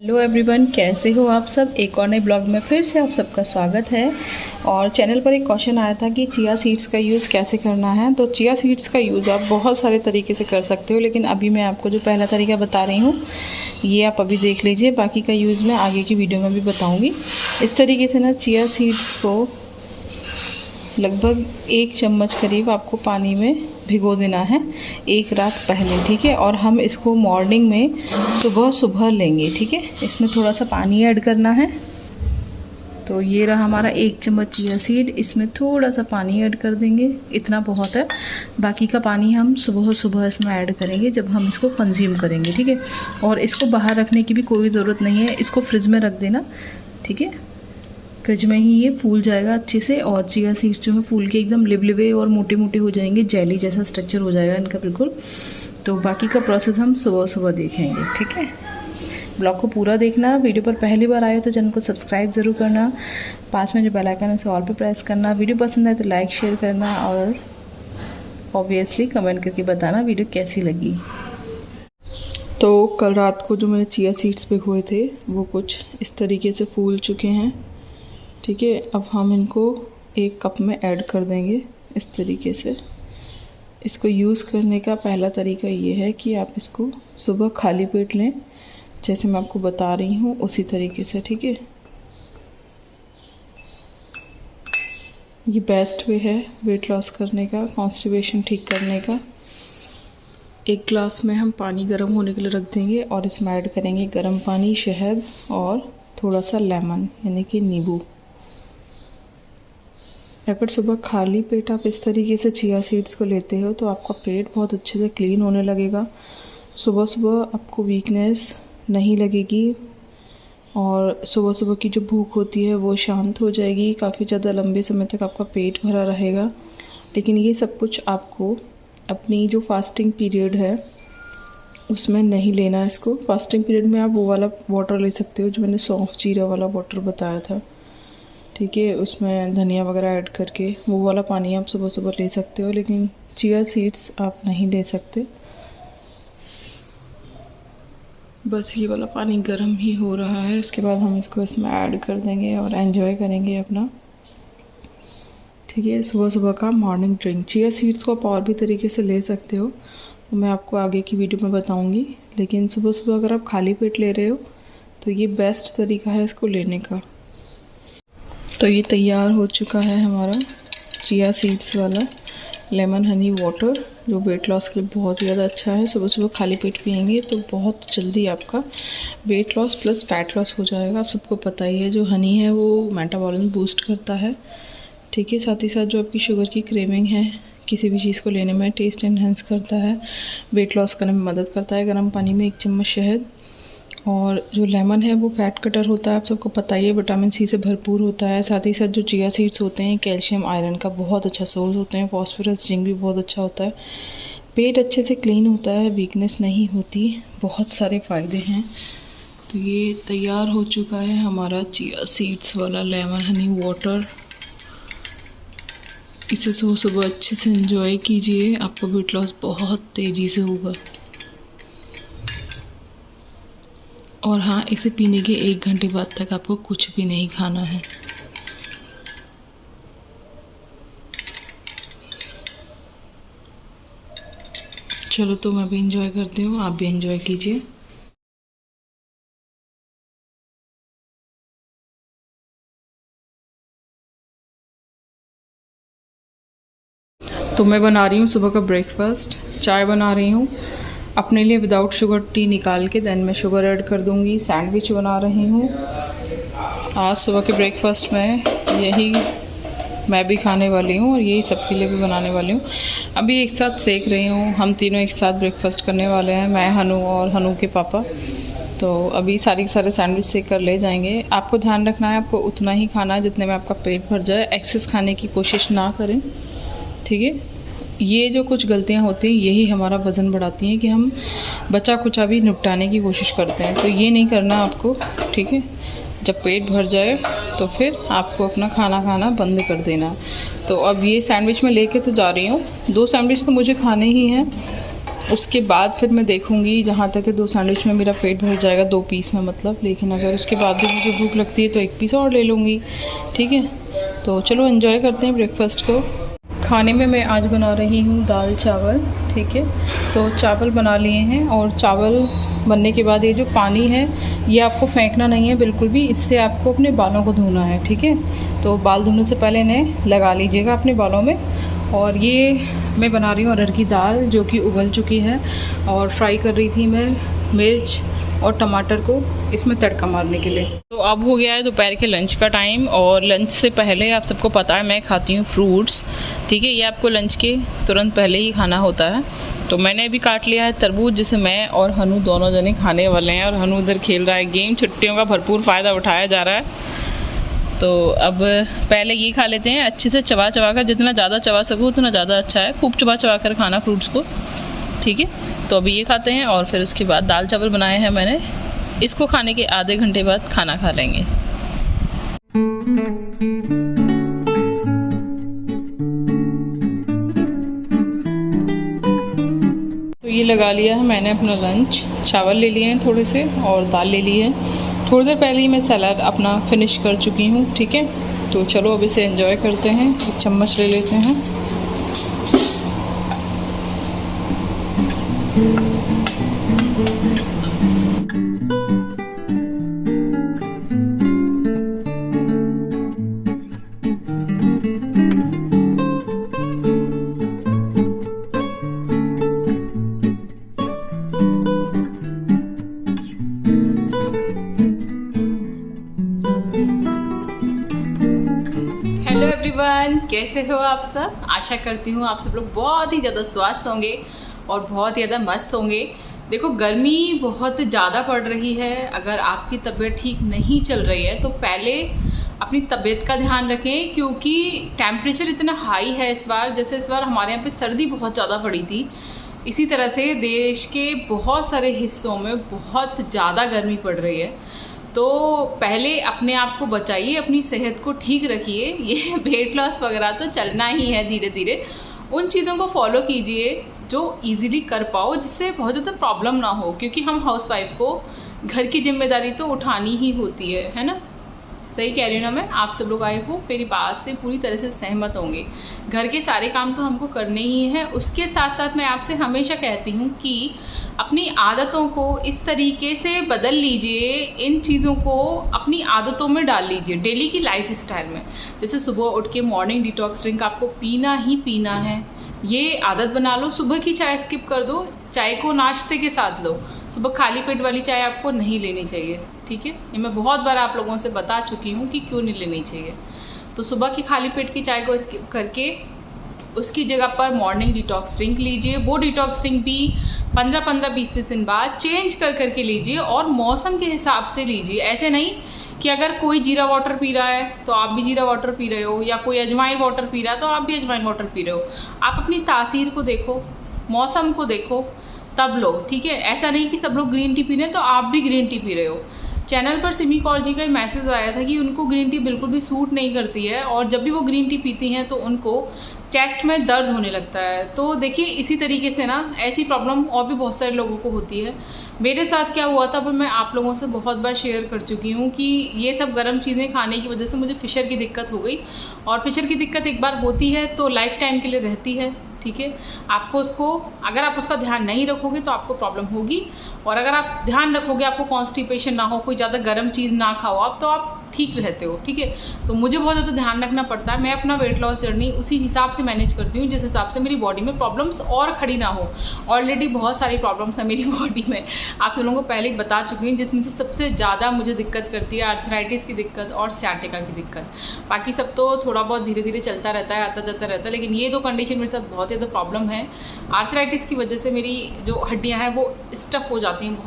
Hello everyone, कैसे हो आप सब। एक और नए ब्लॉग में फिर से आप सबका स्वागत है। और चैनल पर एक क्वेश्चन आया था कि चिया सीड्स का यूज़ कैसे करना है। तो चिया सीड्स का यूज़ आप बहुत सारे तरीके से कर सकते हो, लेकिन अभी मैं आपको जो पहला तरीका बता रही हूँ ये आप अभी देख लीजिए। बाकी का यूज़ मैं आगे की वीडियो में भी बताऊँगी। इस तरीके से ना चिया सीड्स को लगभग 1 चम्मच करीब आपको पानी में भिगो देना है 1 रात पहले, ठीक है। और हम इसको मॉर्निंग में सुबह सुबह लेंगे, ठीक है। इसमें थोड़ा सा पानी ऐड करना है। तो ये रहा हमारा 1 चम्मच चिया सीड, इसमें थोड़ा सा पानी ऐड कर देंगे, इतना बहुत है। बाकी का पानी हम सुबह सुबह इसमें ऐड करेंगे जब हम इसको कंज्यूम करेंगे, ठीक है। और इसको बाहर रखने की भी कोई ज़रूरत नहीं है, इसको फ्रिज में रख देना, ठीक है। फ्रिज में ही ये फूल जाएगा अच्छे से। और चिया सीड्स जो है फूल के एकदम लिबलिबे और मोटे मोटे हो जाएंगे, जेली जैसा स्ट्रक्चर हो जाएगा इनका बिल्कुल। तो बाकी का प्रोसेस हम सुबह सुबह देखेंगे, ठीक है। ब्लॉग को पूरा देखना। वीडियो पर पहली बार आए हो तो चैनल को सब्सक्राइब ज़रूर करना। पास में जो बेल आइकन है उसे ऑल पे प्रेस करना। वीडियो पसंद है तो लाइक शेयर करना और ऑब्वियसली कमेंट करके बताना वीडियो कैसी लगी। तो कल रात को जो मैंने चिया सीड्स भिगोए थे वो कुछ इस तरीके से फूल चुके हैं, ठीक है। अब हम इनको 1 कप में ऐड कर देंगे इस तरीके से। इसको यूज़ करने का पहला तरीका ये है कि आप इसको सुबह खाली पेट लें, जैसे मैं आपको बता रही हूँ उसी तरीके से, ठीक है। ये बेस्ट वे है वेट लॉस करने का, कॉन्स्टिपेशन ठीक करने का। 1 ग्लास में हम पानी गर्म होने के लिए रख देंगे और इसमें ऐड करेंगे गर्म पानी, शहद और थोड़ा सा लेमन यानी कि नींबू। अगर सुबह खाली पेट आप इस तरीके से चिया सीड्स को लेते हो तो आपका पेट बहुत अच्छे से क्लीन होने लगेगा। सुबह सुबह आपको वीकनेस नहीं लगेगी और सुबह सुबह की जो भूख होती है वो शांत हो जाएगी। काफ़ी ज़्यादा लंबे समय तक आपका पेट भरा रहेगा। लेकिन ये सब कुछ आपको अपनी जो फास्टिंग पीरियड है उसमें नहीं लेना। इसको फास्टिंग पीरियड में आप वो वाला वाटर ले सकते हो जो मैंने सौंफ जीरा वाला वाटर बताया था, ठीक है। उसमें धनिया वगैरह ऐड करके वो वाला पानी आप सुबह सुबह ले सकते हो, लेकिन चिया सीड्स आप नहीं ले सकते। बस ये वाला पानी गर्म ही हो रहा है, इसके बाद हम इसको इसमें ऐड कर देंगे और एंजॉय करेंगे अपना, ठीक है। सुबह सुबह का मॉर्निंग ड्रिंक। चिया सीड्स को आप और भी तरीके से ले सकते हो, तो मैं आपको आगे की वीडियो में बताऊँगी। लेकिन सुबह सुबह अगर आप खाली पेट ले रहे हो तो ये बेस्ट तरीका है इसको लेने का। तो ये तैयार हो चुका है हमारा चिया सीड्स वाला लेमन हनी वाटर, जो वेट लॉस के लिए बहुत ही ज़्यादा अच्छा है। सुबह सुबह खाली पेट पिएंगे तो बहुत जल्दी आपका weight loss plus fat loss हो जाएगा। आप सबको पता ही है जो हनी है वो मेटाबॉलिज्म बूस्ट करता है, ठीक है। साथ ही साथ जो आपकी शुगर की क्रेविंग है किसी भी चीज़ को लेने में, टेस्ट एनहेंस करता है, वेट लॉस करने में मदद करता है। गर्म पानी में 1 चम्मच शहद, और जो लेमन है वो फैट कटर होता है, आप सबको पता ही है, विटामिन सी से भरपूर होता है। साथ ही साथ जो चिया सीड्स होते हैं कैल्शियम आयरन का बहुत अच्छा सोर्स होते हैं, फॉस्फोरस जिंक भी बहुत अच्छा होता है। पेट अच्छे से क्लीन होता है, वीकनेस नहीं होती, बहुत सारे फ़ायदे हैं। तो ये तैयार हो चुका है हमारा चिया सीड्स वाला लेमन हनी वाटर। इसे सुबह सुबह अच्छे से एंजॉय कीजिए, आपका वेट लॉस बहुत तेज़ी से होगा। और हाँ, इसे पीने के 1 घंटे बाद तक आपको कुछ भी नहीं खाना है। चलो तो मैं भी एंजॉय करती हूँ, आप भी एंजॉय कीजिए। तो मैं बना रही हूँ सुबह का ब्रेकफास्ट। चाय बना रही हूँ अपने लिए विदाउट शुगर टी निकाल के, देन मैं शुगर ऐड कर दूँगी। सैंडविच बना रही हूँ आज सुबह के ब्रेकफास्ट में, यही मैं भी खाने वाली हूँ और यही सबके लिए भी बनाने वाली हूँ। अभी एक साथ सेक रही हूँ, हम तीनों एक साथ ब्रेकफास्ट करने वाले हैं, मैं, हनु और हनु के पापा। तो अभी सारे सैंडविच सेक कर ले जाएंगे। आपको ध्यान रखना है, आपको उतना ही खाना है जितने में आपका पेट भर जाए। एक्सेस खाने की कोशिश ना करें, ठीक है। ये जो कुछ गलतियां होती हैं यही हमारा वज़न बढ़ाती हैं कि हम बचा कुचा भी निपटाने की कोशिश करते हैं। तो ये नहीं करना आपको, ठीक है। जब पेट भर जाए तो फिर आपको अपना खाना खाना बंद कर देना। तो अब ये सैंडविच मैं लेके तो जा रही हूँ, 2 सैंडविच तो मुझे खाने ही हैं उसके बाद फिर मैं देखूंगी, जहाँ तक है 2 सैंडविच में मेरा पेट भर जाएगा, 2 पीस में मतलब। लेकिन अगर उसके बाद भी मुझे भूख लगती है तो 1 पीस और ले लूँगी, ठीक है। तो चलो एंजॉय करते हैं ब्रेकफास्ट को। खाने में मैं आज बना रही हूँ दाल चावल, ठीक है। तो चावल बना लिए हैं, और चावल बनने के बाद ये जो पानी है ये आपको फेंकना नहीं है बिल्कुल भी, इससे आपको अपने बालों को धोना है, ठीक है। तो बाल धोने से पहले इन्हें लगा लीजिएगा अपने बालों में। और ये मैं बना रही हूँ अरहर की दाल, जो कि उबल चुकी है, और फ्राई कर रही थी मैं मिर्च और टमाटर को इसमें तड़का मारने के लिए। तो अब हो गया है दोपहर के लंच का टाइम, और लंच से पहले आप सबको पता है मैं खाती हूँ फ्रूट्स, ठीक है। ये आपको लंच के तुरंत पहले ही खाना होता है। तो मैंने अभी काट लिया है तरबूज, जिसे मैं और हनु दोनों जने खाने वाले हैं। और हनु उधर खेल रहा है गेम, छुट्टियों का भरपूर फ़ायदा उठाया जा रहा है। तो अब पहले ये खा लेते हैं अच्छे से, चबा चबा कर, जितना ज़्यादा चबा सकूँ उतना ज़्यादा अच्छा है। खूब चबा चबा कर खाना फ्रूट्स को, ठीक है। तो अभी ये खाते हैं, और फिर उसके बाद दाल चावल बनाए हैं मैंने, इसको खाने के आधे घंटे बाद खाना खा लेंगे। तो ये लगा लिया है मैंने अपना लंच, चावल ले लिए हैं थोड़े से और दाल ले ली है। थोड़ी देर पहले ही मैं सलाद अपना फिनिश कर चुकी हूँ, ठीक है। तो चलो अब इसे एंजॉय करते हैं। एक चम्मच ले लेते हैं। हेलो एवरीवन, कैसे हो आप सब। आशा करती हूँ आप सब लोग बहुत ही ज़्यादा स्वस्थ होंगे और बहुत ही ज़्यादा मस्त होंगे। देखो, गर्मी बहुत ज़्यादा पड़ रही है। अगर आपकी तबीयत ठीक नहीं चल रही है तो पहले अपनी तबीयत का ध्यान रखें, क्योंकि टेम्परेचर इतना हाई है इस बार। जैसे इस बार हमारे यहाँ पे सर्दी बहुत ज़्यादा पड़ी थी, इसी तरह से देश के बहुत सारे हिस्सों में बहुत ज़्यादा गर्मी पड़ रही है। तो पहले अपने आप को बचाइए, अपनी सेहत को ठीक रखिए। ये वेट लॉस वगैरह तो चलना ही है धीरे धीरे। उन चीज़ों को फॉलो कीजिए जो इजीली कर पाओ, जिससे बहुत ज़्यादा प्रॉब्लम ना हो, क्योंकि हम हाउसवाइफ को घर की जिम्मेदारी तो उठानी ही होती है ना। सही कह रही हूँ ना मैं। आप सब लोग आए हो मेरी बात से पूरी तरह से सहमत होंगे। घर के सारे काम तो हमको करने ही हैं। उसके साथ साथ मैं आपसे हमेशा कहती हूँ कि अपनी आदतों को इस तरीके से बदल लीजिए, इन चीज़ों को अपनी आदतों में डाल लीजिए डेली की लाइफ स्टाइल में। जैसे सुबह उठ के मॉर्निंग डिटॉक्स ड्रिंक आपको पीना ही पीना है, ये आदत बना लो। सुबह की चाय स्किप कर दो, चाय को नाश्ते के साथ लो। सुबह खाली पेट वाली चाय आपको नहीं लेनी चाहिए, ठीक है। ये मैं बहुत बार आप लोगों से बता चुकी हूँ कि क्यों नहीं लेनी चाहिए। तो सुबह की खाली पेट की चाय को स्किप करके उसकी जगह पर मॉर्निंग डिटॉक्स ड्रिंक लीजिए। वो डिटॉक्स ड्रिंक भी 15-15, 20-20 दिन बाद चेंज कर करके लीजिए, और मौसम के हिसाब से लीजिए। ऐसे नहीं कि अगर कोई जीरा वाटर पी रहा है तो आप भी जीरा वाटर पी रहे हो, या कोई अजवाइन वाटर पी रहा है तो आप भी अजवाइन वाटर पी रहे हो। आप अपनी तासीर को देखो, मौसम को देखो, तब लो, ठीक है। ऐसा नहीं कि सब लोग ग्रीन टी पी रहे हैं तो आप भी ग्रीन टी पी रहे हो। चैनल पर सिमी कौर जी का मैसेज आया था कि उनको ग्रीन टी बिल्कुल भी सूट नहीं करती है, और जब भी वो ग्रीन टी पीती हैं तो उनको चेस्ट में दर्द होने लगता है। तो देखिए, इसी तरीके से ना ऐसी प्रॉब्लम और भी बहुत सारे लोगों को होती है। मेरे साथ क्या हुआ था वो मैं आप लोगों से बहुत बार शेयर कर चुकी हूँ कि ये सब गर्म चीज़ें खाने की वजह से मुझे फिशर की दिक्कत हो गई। और फिशर की दिक्कत एक बार होती है तो लाइफ टाइम के लिए रहती है, ठीक है। आपको उसको, अगर आप उसका ध्यान नहीं रखोगे तो आपको प्रॉब्लम होगी, और अगर आप ध्यान रखोगे, आपको कॉन्स्टिपेशन ना हो, कोई ज़्यादा गर्म चीज़ ना खाओ आप, तो आप ठीक रहते हो, ठीक है। तो मुझे बहुत ज़्यादा ध्यान रखना पड़ता है। मैं अपना वेट लॉस जर्नी उसी हिसाब से मैनेज करती हूँ जिस हिसाब से मेरी बॉडी में प्रॉब्लम्स और खड़ी ना हो। ऑलरेडी बहुत सारी प्रॉब्लम्स हैं मेरी बॉडी में, आप सब लोगों को पहले ही बता चुकी हूँ, जिसमें से सबसे ज़्यादा मुझे दिक्कत करती है आर्थराइटिस की दिक्कत और सियाटिका की दिक्कत। बाकी सब तो थोड़ा बहुत धीरे धीरे चलता रहता है, आता जाता रहता है, लेकिन ये दो कंडीशन मेरे साथ बहुत ज़्यादा प्रॉब्लम है। आर्थराइटिस की वजह से मेरी जो हड्डियाँ हैं वो स्टफ हो जाती हैं,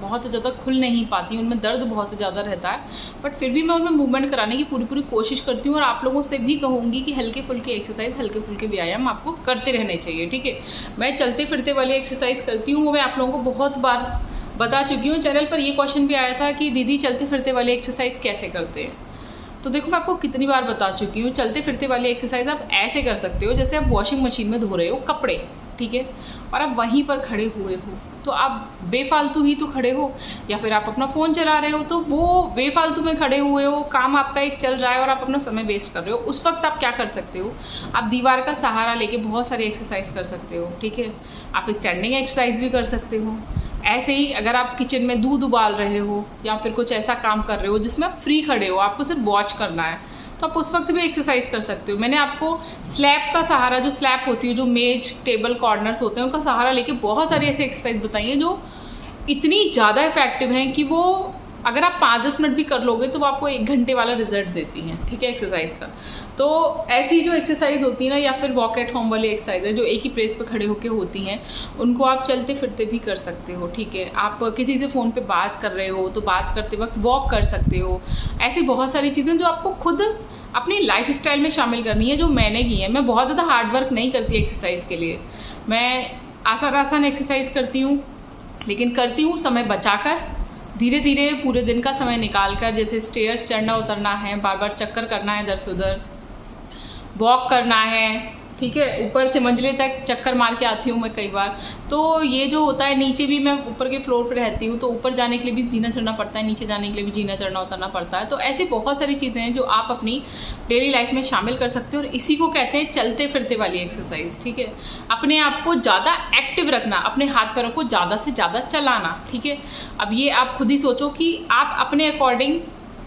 बहुत ज़्यादा खुल नहीं पाती, उनमें दर्द बहुत ज़्यादा रहता है। बट फिर भी मैं उनमें मूवमेंट कराने की पूरी कोशिश करती हूँ, और आप लोगों से भी कहूँगी कि हल्के फुल्के एक्सरसाइज, हल्के फुल्के व्यायाम आपको करते रहने चाहिए, ठीक है। मैं चलते फिरते वाली एक्सरसाइज करती हूँ, वो मैं आप लोगों को बहुत बार बता चुकी हूँ। चैनल पर ये क्वेश्चन भी आया था कि दीदी चलते फिरते वाली एक्सरसाइज कैसे करते हैं। तो देखो, मैं आपको कितनी बार बता चुकी हूँ, चलते फिरते वाली एक्सरसाइज आप ऐसे कर सकते हो जैसे आप वॉशिंग मशीन में धो रहे हो कपड़े, ठीक है, और आप वहीं पर खड़े हुए हो तो आप बेफालतू ही तो खड़े हो, या फिर आप अपना फ़ोन चला रहे हो तो वो बेफालतू में खड़े हुए हो, काम आपका एक चल रहा है और आप अपना समय वेस्ट कर रहे हो। उस वक्त आप क्या कर सकते हो, आप दीवार का सहारा लेके बहुत सारी एक्सरसाइज कर सकते हो, ठीक है। आप स्टैंडिंग एक्सरसाइज भी कर सकते हो। ऐसे ही अगर आप किचन में दूध उबाल रहे हो या फिर कुछ ऐसा काम कर रहे हो जिसमें आप फ्री खड़े हो, आपको सिर्फ वॉच करना है, तो आप उस वक्त भी एक्सरसाइज कर सकते हो। मैंने आपको स्लैब का सहारा, जो स्लैब होती है, जो मेज टेबल कॉर्नर्स होते हैं, उनका सहारा लेके बहुत सारी ऐसी एक्सरसाइज बताई है जो इतनी ज़्यादा इफेक्टिव हैं कि वो अगर आप 5-10 मिनट भी कर लोगे तो वो आपको 1 घंटे वाला रिजल्ट देती हैं, ठीक है, एक्सरसाइज का। तो ऐसी जो एक्सरसाइज होती है ना, या फिर वॉक एट होम वाली एक्सरसाइज है जो एक ही प्लेस पे खड़े होकर होती हैं, उनको आप चलते फिरते भी कर सकते हो, ठीक है। आप किसी से फ़ोन पे बात कर रहे हो तो बात करते वक्त वॉक कर सकते हो। ऐसी बहुत सारी चीज़ें जो आपको खुद अपनी लाइफ स्टाइल में शामिल करनी है, जो मैंने की है। मैं बहुत ज़्यादा हार्ड वर्क नहीं करती एक्सरसाइज के लिए, मैं आसान एक्सरसाइज करती हूँ, लेकिन करती हूँ समय बचाकर, धीरे धीरे पूरे दिन का समय निकाल कर। जैसे स्टेयर्स चढ़ना उतरना है, बार बार चक्कर करना है इधर से उधर, वॉक करना है, ठीक है, ऊपर से मंजिले तक चक्कर मार के आती हूँ मैं कई बार। तो ये जो होता है, नीचे भी मैं ऊपर के फ्लोर पे रहती हूँ तो ऊपर जाने के लिए भी जीना चढ़ना पड़ता है, नीचे जाने के लिए भी जीना चढ़ना उतरना पड़ता है। तो ऐसी बहुत सारी चीज़ें हैं जो आप अपनी डेली लाइफ में शामिल कर सकते हो, और इसी को कहते हैं चलते फिरते वाली एक्सरसाइज, ठीक है। अपने आप को ज़्यादा एक्टिव रखना, अपने हाथ पैरों को ज़्यादा से ज़्यादा चलाना, ठीक है। अब ये आप खुद ही सोचो कि आप अपने अकॉर्डिंग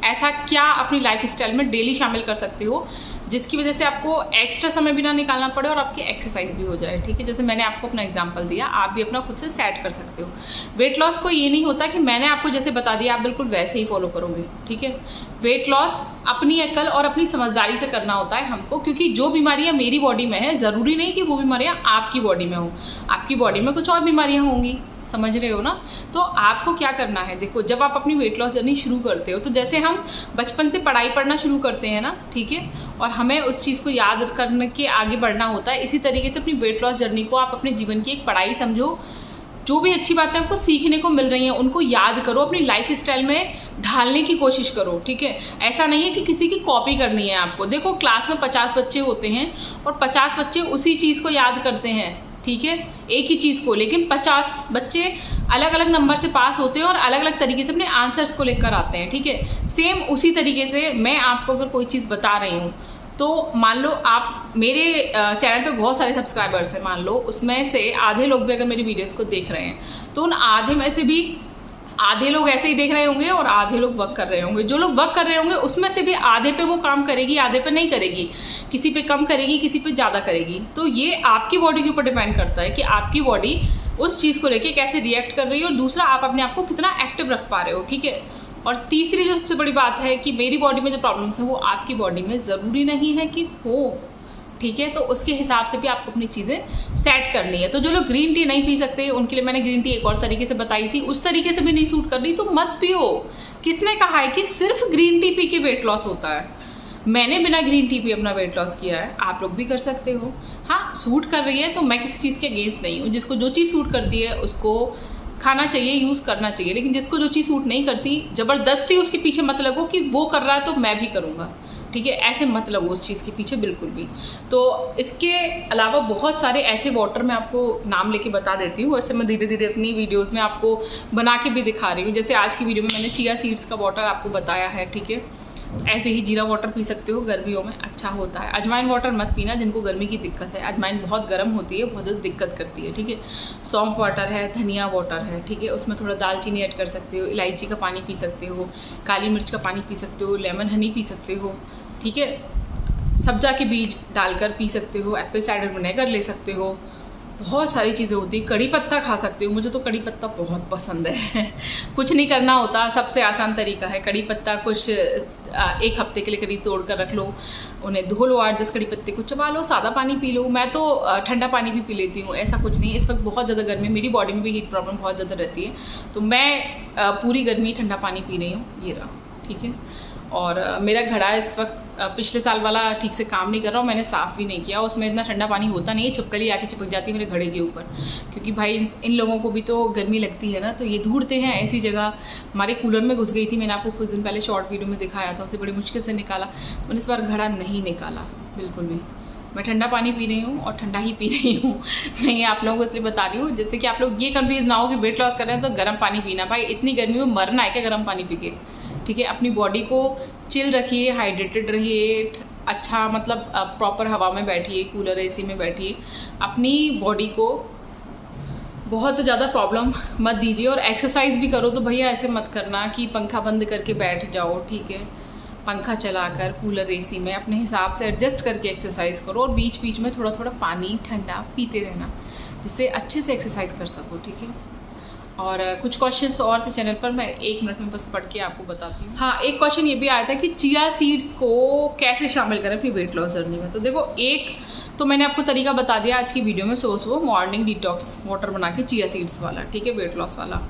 ऐसा क्या अपनी लाइफ स्टाइल में डेली शामिल कर सकते हो जिसकी वजह से आपको एक्स्ट्रा समय भी ना निकालना पड़े और आपकी एक्सरसाइज भी हो जाए, ठीक है। जैसे मैंने आपको अपना एग्जांपल दिया, आप भी अपना खुद से सेट कर सकते हो। वेट लॉस को ये नहीं होता कि मैंने आपको जैसे बता दिया आप बिल्कुल वैसे ही फॉलो करोगे, ठीक है। वेट लॉस अपनी अकल और अपनी समझदारी से करना होता है हमको, क्योंकि जो बीमारियां मेरी बॉडी में है ज़रूरी नहीं कि वो बीमारियां आपकी बॉडी में हो, आपकी बॉडी में कुछ और बीमारियां होंगी, समझ रहे हो ना। तो आपको क्या करना है, देखो, जब आप अपनी वेट लॉस जर्नी शुरू करते हो तो जैसे हम बचपन से पढ़ाई पढ़ना शुरू करते हैं ना, ठीक है, और हमें उस चीज़ को याद करने के आगे बढ़ना होता है, इसी तरीके से अपनी वेट लॉस जर्नी को आप अपने जीवन की एक पढ़ाई समझो। जो भी अच्छी बातें आपको सीखने को मिल रही हैं उनको याद करो, अपनी लाइफ स्टाइल में ढालने की कोशिश करो, ठीक है। ऐसा नहीं है कि किसी की कॉपी करनी है आपको। देखो, क्लास में 50 बच्चे होते हैं और 50 बच्चे उसी चीज़ को याद करते हैं, ठीक है, एक ही चीज़ को, लेकिन 50 बच्चे अलग अलग नंबर से पास होते हैं और अलग अलग तरीके से अपने आंसर्स को लेकर आते हैं, ठीक है। सेम उसी तरीके से मैं आपको अगर कोई चीज़ बता रही हूँ तो मान लो आप मेरे चैनल पे बहुत सारे सब्सक्राइबर्स हैं, मान लो उसमें से आधे लोग भी अगर मेरी वीडियोस को देख रहे हैं तो उन आधे में से भी आधे लोग ऐसे ही देख रहे होंगे और आधे लोग वर्क कर रहे होंगे। जो लोग वर्क कर रहे होंगे उसमें से भी आधे पे वो काम करेगी, आधे पे नहीं करेगी, किसी पे कम करेगी, किसी पे ज़्यादा करेगी। तो ये आपकी बॉडी के ऊपर डिपेंड करता है कि आपकी बॉडी उस चीज़ को लेके कैसे रिएक्ट कर रही है, और दूसरा आप अपने आप को कितना एक्टिव रख पा रहे हो, ठीक है। और तीसरी जो सबसे बड़ी बात है कि मेरी बॉडी में जो प्रॉब्लम्स हैं वो आपकी बॉडी में ज़रूरी नहीं है कि हो, ठीक है। तो उसके हिसाब से भी आपको अपनी चीज़ें सेट करनी है। तो जो लोग ग्रीन टी नहीं पी सकते उनके लिए मैंने ग्रीन टी एक और तरीके से बताई थी, उस तरीके से भी नहीं सूट कर रही तो मत पियो। किसने कहा है कि सिर्फ ग्रीन टी पी के वेट लॉस होता है? मैंने बिना ग्रीन टी पी अपना वेट लॉस किया है, आप लोग भी कर सकते हो। हाँ, सूट कर रही है तो मैं किसी चीज़ के अगेंस्ट नहीं हूँ। जिसको जो चीज़ सूट करती है उसको खाना चाहिए, यूज़ करना चाहिए, लेकिन जिसको जो चीज़ सूट नहीं करती ज़बरदस्ती उसके पीछे मत लगो कि वो कर रहा है तो मैं भी करूँगा, ठीक है। ऐसे मत लगो उस चीज़ के पीछे बिल्कुल भी। तो इसके अलावा बहुत सारे ऐसे वाटर मैं आपको नाम लेके बता देती हूँ, वैसे मैं धीरे धीरे अपनी वीडियोस में आपको बना के भी दिखा रही हूँ। जैसे आज की वीडियो में मैंने चिया सीड्स का वाटर आपको बताया है, ठीक है। ऐसे ही जीरा वाटर पी सकते हो, गर्मियों में अच्छा होता है। अजवाइन वाटर मत पीना जिनको गर्मी की दिक्कत है, अजवाइन बहुत गर्म होती है, बहुत दिक्कत करती है, ठीक है। सौंफ वाटर है, धनिया वाटर है, ठीक है, उसमें थोड़ा दालचीनी ऐड कर सकते हो, इलायची का पानी पी सकते हो, काली मिर्च का पानी पी सकते हो, लेमन हनी पी सकते हो, ठीक है। सब्जा के बीज डालकर पी सकते हो, एप्पल साइडर विनेगर ले सकते हो, बहुत सारी चीज़ें होती है। कड़ी पत्ता खा सकते हो, मुझे तो कड़ी पत्ता बहुत पसंद है। कुछ नहीं करना होता, सबसे आसान तरीका है कड़ी पत्ता कुछ 1 हफ्ते के लिए करीब तोड़ कर रख लो, उन्हें धो लो, 8-10 कड़ी पत्ते को चबा लो, सादा पानी पी लो। मैं तो ठंडा पानी भी पी लेती हूँ, ऐसा कुछ नहीं। इस वक्त बहुत ज़्यादा गर्मी, मेरी बॉडी में भी हीट प्रॉब्लम बहुत ज़्यादा रहती है, तो मैं पूरी गर्मी ठंडा पानी पी रही हूँ, ये रहा, ठीक है। और मेरा घड़ा इस वक्त पिछले साल वाला ठीक से काम नहीं कर रहा हूँ, मैंने साफ़ भी नहीं किया, उसमें इतना ठंडा पानी होता नहीं है, छिपकली आके चिपक जाती है मेरे घड़े के ऊपर, क्योंकि भाई इन लोगों को भी तो गर्मी लगती है ना, तो ये ढूंढते हैं ऐसी जगह। हमारे कूलर में घुस गई थी, मैंने आपको कुछ दिन पहले शॉर्ट वीडियो में दिखाया था, उसे बड़ी मुश्किल से निकाला। मैंने इस बार घड़ा नहीं निकाला बिल्कुल भी, मैं ठंडा पानी पी रही हूँ और ठंडा ही पी रही हूँ। मैं ये आप लोगों को इसलिए बता रही हूँ जैसे कि आप लोग ये कंफ्यूज ना हो कि वेट लॉस कर रहे हैं तो गर्म पानी पीना। भाई इतनी गर्मी में मरना है क्या गर्म पानी पी के? ठीक है, अपनी बॉडी को चिल रखिए, हाइड्रेटेड रहिए, अच्छा मतलब प्रॉपर हवा में बैठिए, कूलर एसी में बैठिए, अपनी बॉडी को बहुत ज़्यादा प्रॉब्लम मत दीजिए। और एक्सरसाइज भी करो तो भैया ऐसे मत करना कि पंखा बंद करके बैठ जाओ। ठीक है, पंखा चलाकर कूलर एसी में अपने हिसाब से एडजस्ट करके एक्सरसाइज करो और बीच बीच में थोड़ा थोड़ा पानी ठंडा पीते रहना जिससे अच्छे से एक्सरसाइज कर सको। ठीक है, और कुछ क्वेश्चंस और थे चैनल पर, मैं 1 मिनट में बस पढ़ के आपको बताती हूँ। हाँ, एक क्वेश्चन ये भी आया था कि चिया सीड्स को कैसे शामिल करें अपनी वेट लॉस जर्नी में। तो देखो, एक तो मैंने आपको तरीका बता दिया आज की वीडियो में, सुबह मॉर्निंग डिटॉक्स वाटर बना के चिया सीड्स वाला, ठीक है, वेट लॉस वाला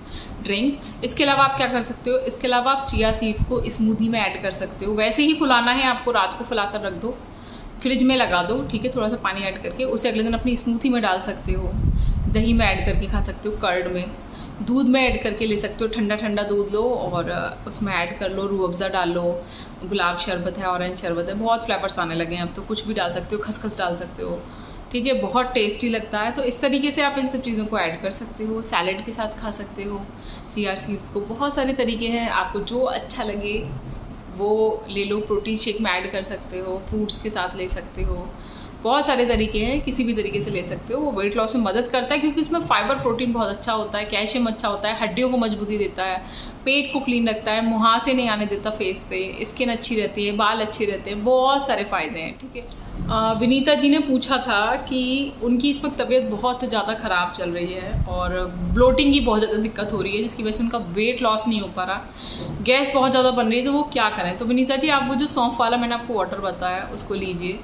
ड्रिंक। इसके अलावा आप क्या कर सकते हो, इसके अलावा आप चिया सीड्स को स्मूदी में ऐड कर सकते हो। वैसे ही फुलाना है आपको, रात को फुला कर रख दो, फ्रिज में लगा दो, ठीक है, थोड़ा सा पानी ऐड करके उसे अगले दिन अपनी स्मूदी में डाल सकते हो, दही में ऐड करके खा सकते हो, कर्ड में, दूध में ऐड करके ले सकते हो। ठंडा ठंडा दूध लो और उसमें ऐड कर लो, रूह अफ़ज़ा डाल लो, गुलाब शरबत है, ऑरेंज शरबत है, बहुत फ्लेवर्स आने लगे हैं अब तो, कुछ भी डाल सकते हो, खसखस डाल सकते हो। ठीक है, बहुत टेस्टी लगता है। तो इस तरीके से आप इन सब चीज़ों को ऐड कर सकते हो, सैलेड के साथ खा सकते हो चिया सीड्स को। बहुत सारे तरीके हैं, आपको जो अच्छा लगे वो ले लो। प्रोटीन शेक में ऐड कर सकते हो, फ्रूट्स के साथ ले सकते हो, बहुत सारे तरीके हैं, किसी भी तरीके से ले सकते हो। वो वेट लॉस में मदद करता है क्योंकि इसमें फाइबर, प्रोटीन बहुत अच्छा होता है, कैल्शियम अच्छा होता है, हड्डियों को मजबूती देता है, पेट को क्लीन रखता है, मुहासे नहीं आने देता फेस पे, स्किन अच्छी रहती है, बाल अच्छे रहते हैं, बहुत सारे फ़ायदे हैं। ठीक है, विनीता जी ने पूछा था कि उनकी इस वक्त तबीयत बहुत ज़्यादा ख़राब चल रही है और ब्लोटिंग की बहुत ज़्यादा दिक्कत हो रही है जिसकी वजह से उनका वेट लॉस नहीं हो पा रहा, गैस बहुत ज़्यादा बन रही है, तो वो क्या करें। तो विनीता जी, आप वो जो सौंफ वाला मैंने आपको वाटर बताया उसको लीजिए,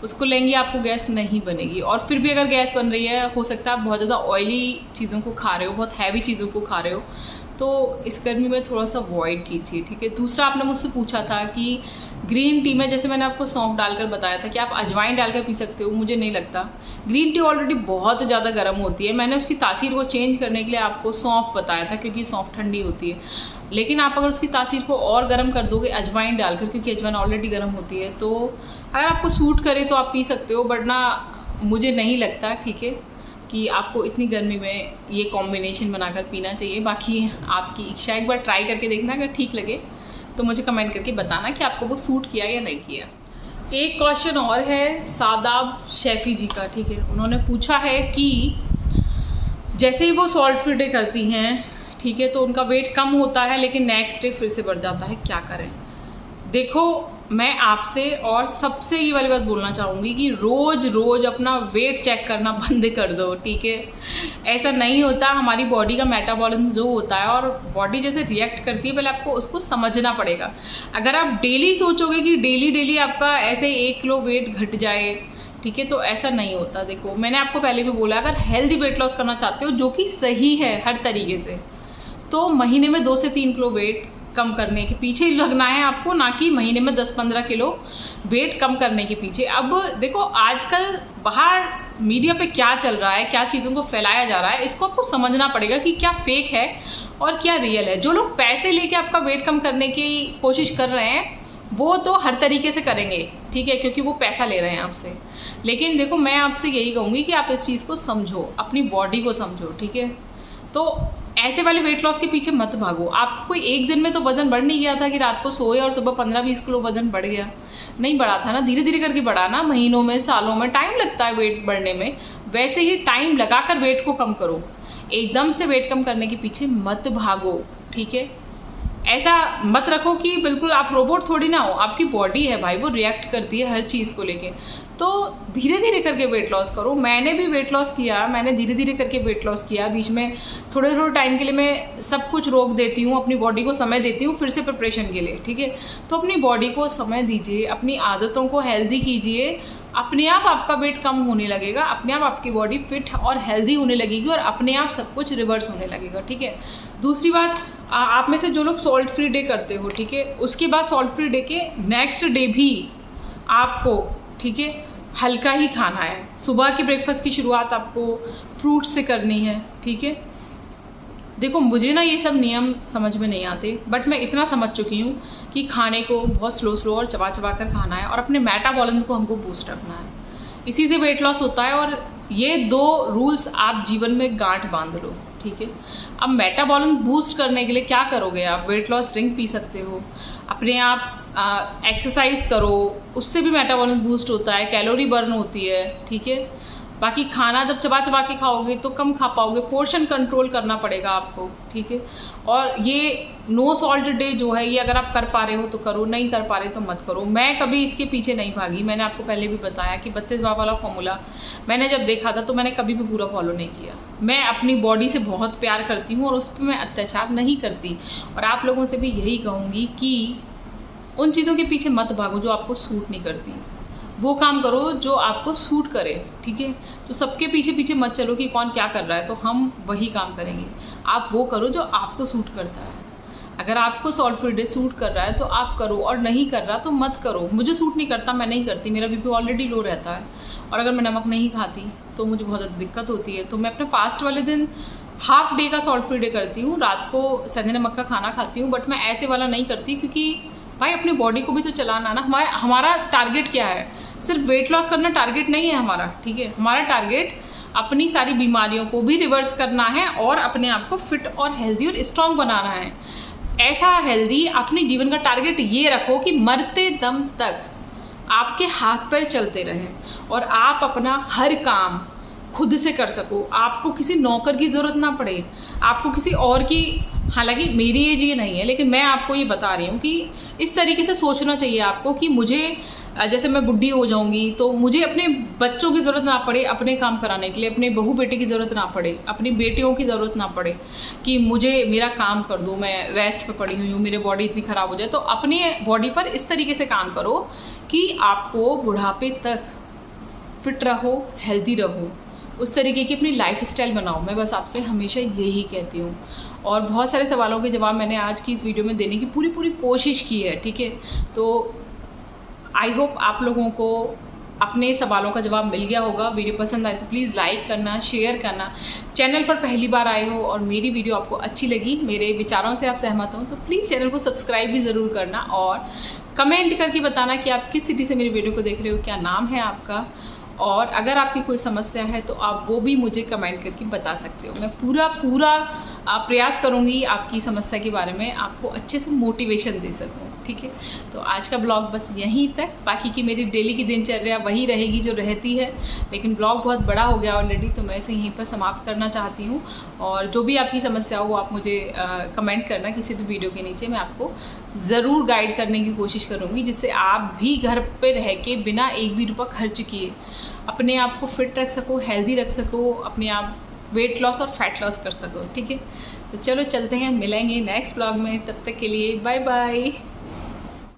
उसको लेंगे आपको गैस नहीं बनेगी। और फिर भी अगर गैस बन रही है, हो सकता है आप बहुत ज़्यादा ऑयली चीज़ों को खा रहे हो, बहुत हैवी चीज़ों को खा रहे हो, तो इस गर्मी में थोड़ा सा अवॉइड कीजिए। ठीक है, दूसरा आपने मुझसे पूछा था कि ग्रीन टी में, जैसे मैंने आपको सौंफ डालकर बताया था कि आप अजवाइन डालकर पी सकते हो, मुझे नहीं लगता। ग्रीन टी ऑलरेडी बहुत ज़्यादा गर्म होती है, मैंने उसकी तासीर को चेंज करने के लिए आपको सौंफ बताया था क्योंकि सौंफ ठंडी होती है, लेकिन आप अगर उसकी तासीर को और गर्म कर दोगे अजवाइन डालकर, क्योंकि अजवाइन ऑलरेडी गर्म होती है, तो अगर आपको सूट करे तो आप पी सकते हो, वरना मुझे नहीं लगता, ठीक है, कि आपको इतनी गर्मी में ये कॉम्बिनेशन बनाकर पीना चाहिए। बाकी आपकी इच्छा, एक बार ट्राई करके देखना, अगर ठीक लगे तो मुझे कमेंट करके बताना कि आपको वो सूट किया या नहीं किया। एक क्वेश्चन और है सादाब शैफी जी का, ठीक है, उन्होंने पूछा है कि जैसे ही वो सॉल्ट फ्री डे करती हैं, ठीक है, तो उनका वेट कम होता है लेकिन नेक्स्ट डे फिर से बढ़ जाता है, क्या करें। देखो, मैं आपसे और सबसे ये वाली बात बोलना चाहूँगी कि रोज़ रोज़ अपना वेट चेक करना बंद कर दो। ठीक है, ऐसा नहीं होता, हमारी बॉडी का मेटाबॉलिज्म जो होता है और बॉडी जैसे रिएक्ट करती है, पहले आपको उसको समझना पड़ेगा। अगर आप डेली सोचोगे कि डेली डेली आपका ऐसे 1 किलो वेट घट जाए, ठीक है, तो ऐसा नहीं होता। देखो, मैंने आपको पहले भी बोला, अगर हेल्दी वेट लॉस करना चाहते हो जो कि सही है हर तरीके से, तो महीने में 2 से 3 किलो वेट कम करने के पीछे लगना है आपको, ना कि महीने में 10-15 किलो वेट कम करने के पीछे। अब देखो, आजकल बाहर मीडिया पे क्या चल रहा है, क्या चीज़ों को फैलाया जा रहा है, इसको आपको समझना पड़ेगा कि क्या फेक है और क्या रियल है। जो लोग पैसे लेके आपका वेट कम करने की कोशिश कर रहे हैं वो तो हर तरीके से करेंगे, ठीक है, क्योंकि वो पैसा ले रहे हैं आपसे। लेकिन देखो, मैं आपसे यही कहूँगी कि आप इस चीज़ को समझो, अपनी बॉडी को समझो, ठीक है। तो ऐसे वाले वेट लॉस के पीछे मत भागो। आपको कोई एक दिन में तो वजन बढ़ नहीं गया था कि रात को सोए और सुबह 15-20 किलो वजन बढ़ गया, नहीं बढ़ा था ना, धीरे धीरे करके बढ़ा ना, महीनों में, सालों में टाइम लगता है वेट बढ़ने में। वैसे ही टाइम लगाकर वेट को कम करो, एकदम से वेट कम करने के पीछे मत भागो, ठीक है। ऐसा मत रखो कि बिल्कुल आप रोबोट थोड़ी ना हो, आपकी बॉडी है भाई, वो रिएक्ट करती है हर चीज़ को लेके। तो धीरे धीरे करके वेट लॉस करो। मैंने भी वेट लॉस किया, मैंने धीरे धीरे करके वेट लॉस किया। बीच में थोड़े थोड़े टाइम के लिए मैं सब कुछ रोक देती हूँ, अपनी बॉडी को समय देती हूँ फिर से प्रिपरेशन के लिए, ठीक है। तो अपनी बॉडी को समय दीजिए, अपनी आदतों को हेल्दी कीजिए, अपने आप आपका वेट कम होने लगेगा, अपने आप आपकी बॉडी फिट और हेल्दी होने लगेगी और अपने आप सब कुछ रिवर्स होने लगेगा, ठीक है। दूसरी बात, आप में से जो लोग सॉल्ट फ्री डे करते हो, ठीक है, उसके बाद सॉल्ट फ्री डे के नेक्स्ट डे भी आपको, ठीक है, हल्का ही खाना है। सुबह की ब्रेकफास्ट की शुरुआत आपको फ्रूट्स से करनी है, ठीक है। देखो, मुझे ना ये सब नियम समझ में नहीं आते, बट मैं इतना समझ चुकी हूँ कि खाने को बहुत स्लो और चबा चबा कर खाना है और अपने मेटाबॉलिज्म को हमको बूस्ट रखना है। इसी से वेट लॉस होता है। और ये 2 रूल्स आप जीवन में गांठ बांध लो, ठीक है। अब मेटाबॉलिज्म बूस्ट करने के लिए क्या करोगे आप? वेट लॉस ड्रिंक पी सकते हो, अपने आप एक्सरसाइज करो, उससे भी मेटाबॉलिज्म बूस्ट होता है, कैलोरी बर्न होती है, ठीक है। बाकी खाना जब चबा चबा के खाओगे तो कम खा पाओगे, पोर्शन कंट्रोल करना पड़ेगा आपको, ठीक है। और ये नो सॉल्ट डे जो है, ये अगर आप कर पा रहे हो तो करो, नहीं कर पा रहे तो मत करो। मैं कभी इसके पीछे नहीं भागी। मैंने आपको पहले भी बताया कि 32 बार वाला फॉर्मूला मैंने जब देखा था तो मैंने कभी भी पूरा फॉलो नहीं किया। मैं अपनी बॉडी से बहुत प्यार करती हूँ और उस पर मैं अत्याचार नहीं करती। और आप लोगों से भी यही कहूँगी कि उन चीज़ों के पीछे मत भागो जो आपको सूट नहीं करती, वो काम करो जो आपको सूट करे, ठीक है। तो सबके पीछे पीछे मत चलो कि कौन क्या कर रहा है तो हम वही काम करेंगे। आप वो करो जो आपको सूट करता है। अगर आपको सॉल्ट फ्री डे सूट कर रहा है तो आप करो, और नहीं कर रहा तो मत करो। मुझे सूट नहीं करता, मैं नहीं करती, मेरा बीपी ऑलरेडी लो रहता है, और अगर मैं नमक नहीं खाती तो मुझे बहुत ज़्यादा दिक्कत होती है। तो मैं अपने फास्ट वाले दिन हाफ डे का सॉल्ट फ्री डे करती हूँ, रात को सेंधे नमक का खाना खाती हूँ, बट मैं ऐसे वाला नहीं करती, क्योंकि भाई अपनी बॉडी को भी तो चलाना ना। हमारा टारगेट क्या है? सिर्फ वेट लॉस करना टारगेट नहीं है हमारा, ठीक है। हमारा टारगेट अपनी सारी बीमारियों को भी रिवर्स करना है और अपने आप को फिट और हेल्दी और स्ट्रॉन्ग बनाना है। ऐसा हेल्दी अपने जीवन का टारगेट ये रखो कि मरते दम तक आपके हाथ पैर चलते रहे और आप अपना हर काम खुद से कर सको। आपको किसी नौकर की ज़रूरत ना पड़े, आपको किसी और की, हालांकि मेरी एज ये नहीं है लेकिन मैं आपको ये बता रही हूँ कि इस तरीके से सोचना चाहिए आपको कि मुझे, जैसे मैं बुढ़ी हो जाऊंगी तो मुझे अपने बच्चों की ज़रूरत ना पड़े अपने काम कराने के लिए, अपने बहू बेटे की ज़रूरत ना पड़े, अपनी बेटियों की ज़रूरत ना पड़े कि मुझे मेरा काम कर दो, मैं रेस्ट पे पड़ी हुई हूँ, मेरी बॉडी इतनी ख़राब हो जाए। तो अपनी बॉडी पर इस तरीके से काम करो कि आपको बुढ़ापे तक फिट रहो, हेल्दी रहो, उस तरीके की अपनी लाइफ स्टाइल बनाओ। मैं बस आपसे हमेशा यही कहती हूँ। और बहुत सारे सवालों के जवाब मैंने आज की इस वीडियो में देने की पूरी कोशिश की है, ठीक है। तो आई होप आप लोगों को अपने सवालों का जवाब मिल गया होगा। वीडियो पसंद आए तो प्लीज़ लाइक करना, शेयर करना। चैनल पर पहली बार आए हो और मेरी वीडियो आपको अच्छी लगी, मेरे विचारों से आप सहमत हो, तो प्लीज़ चैनल को सब्सक्राइब भी ज़रूर करना और कमेंट करके बताना कि आप किस सिटी से मेरी वीडियो को देख रहे हो, क्या नाम है आपका, और अगर आपकी कोई समस्या है तो आप वो भी मुझे कमेंट करके बता सकते हो। मैं पूरा प्रयास करूँगी आपकी समस्या के बारे में आपको अच्छे से मोटिवेशन दे सकूँ, ठीक है। तो आज का ब्लॉग बस यहीं तक। बाकी की मेरी डेली की दिनचर्या वही रहेगी जो रहती है, लेकिन ब्लॉग बहुत बड़ा हो गया ऑलरेडी, तो मैं इसे यहीं पर समाप्त करना चाहती हूँ। और जो भी आपकी समस्या हो वो आप मुझे कमेंट करना किसी भी वीडियो के नीचे, मैं आपको ज़रूर गाइड करने की कोशिश करूँगी, जिससे आप भी घर पर रह के बिना एक भी रुपया खर्च किए अपने आप को फिट रख सको, हेल्दी रख सको, अपने आप वेट लॉस और फैट लॉस कर सको, ठीक है। तो चलो चलते हैं, मिलेंगे नेक्स्ट ब्लॉग में, तब तक के लिए बाय बाय।